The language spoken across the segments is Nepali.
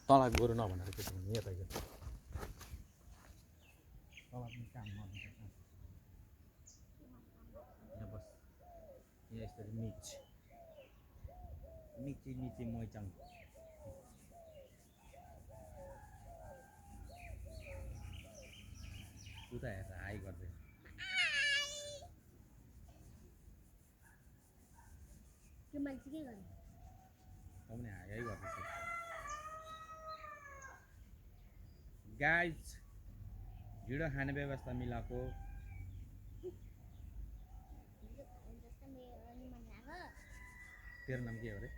तँलाई गोरु नभनेर के भन्नु यता के तँलाई पनि काम गर्नुपर्छ यहाँ बस यहाँ यसरी निचे मैचाङ उता हेरेर हाई गर्दै त्यो मान्छे के गर्ने पनि हाई गर्दैछ गाइज ढिँडो खाने व्यवस्था मिलाएको तेरो नाम के हो रे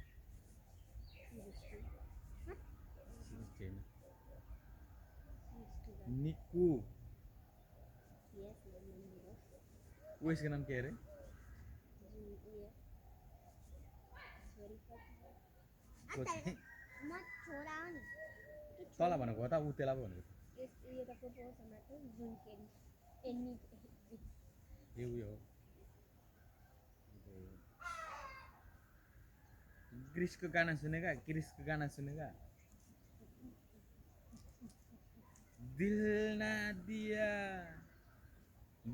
निक्कु उसको नाम के अरे तँलाई भनेको हो त ऊ त्यसलाई पो भनेको ए उयो हो क्रिसको गाना सुनेगा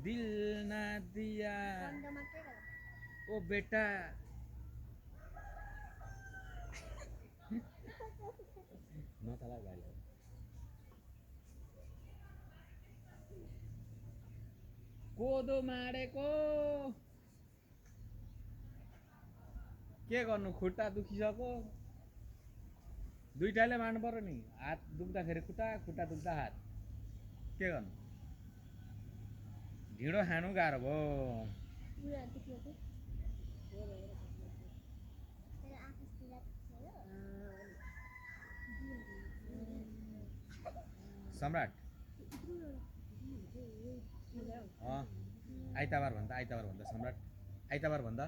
दिल ना दिया ओ बेटा नथाला गाली कोदो माडेको के गर्नु खुट्टा दुखिसक्यो दुईटाले मार्नु पर्यो नि हात दुख्दाखेरि खुट्टा दुख्दा हात के गर्नु ढिँडो खानु गाह्रो भयो सम्राट आइतबार भन्दा सम्राट आइतबार भन्दा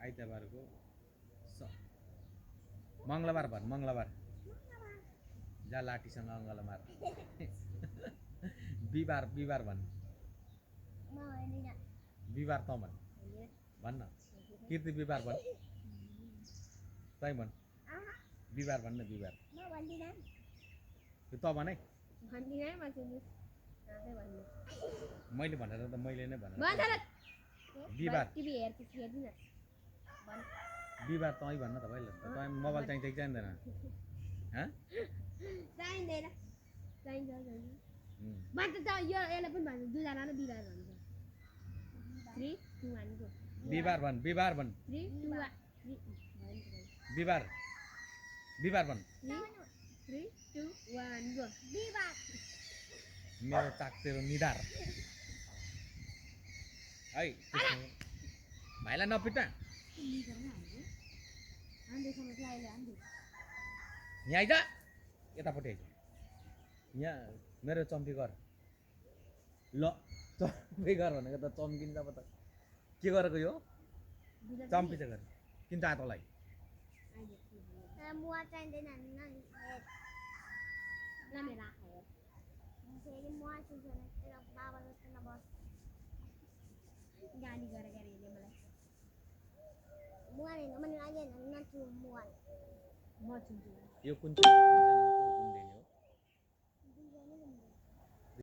आइतबारको मङ्गलबार भन् मङ्गलबार जा लाठीसँग अङ्गला मार बिहिबार भन् बिहिबार त भन्न कीर्ति बिहिबार भन् तै भन् बिहिबार भन्न बिहिबार त भने मैले भनेर त मैले नै भने बिहिबार तँ भन्न त भइल तँ मोबाइल चाहिन्छ कि चाहिँदैन बिहिबार भन् बिहिबार भन् मेरो चाक तेरो निधार है भाइलाई नपिट्न यहाँ आइज यतापट्टि आइज यहाँ मेरो चम्पी गर ल चम्पी गर भनेको त चम्किन्छ अब त के गरेको यो चम्पी चाहिँ गर किन चाह तँलाई गाली गरेर मलाई यो कुन चाहिँ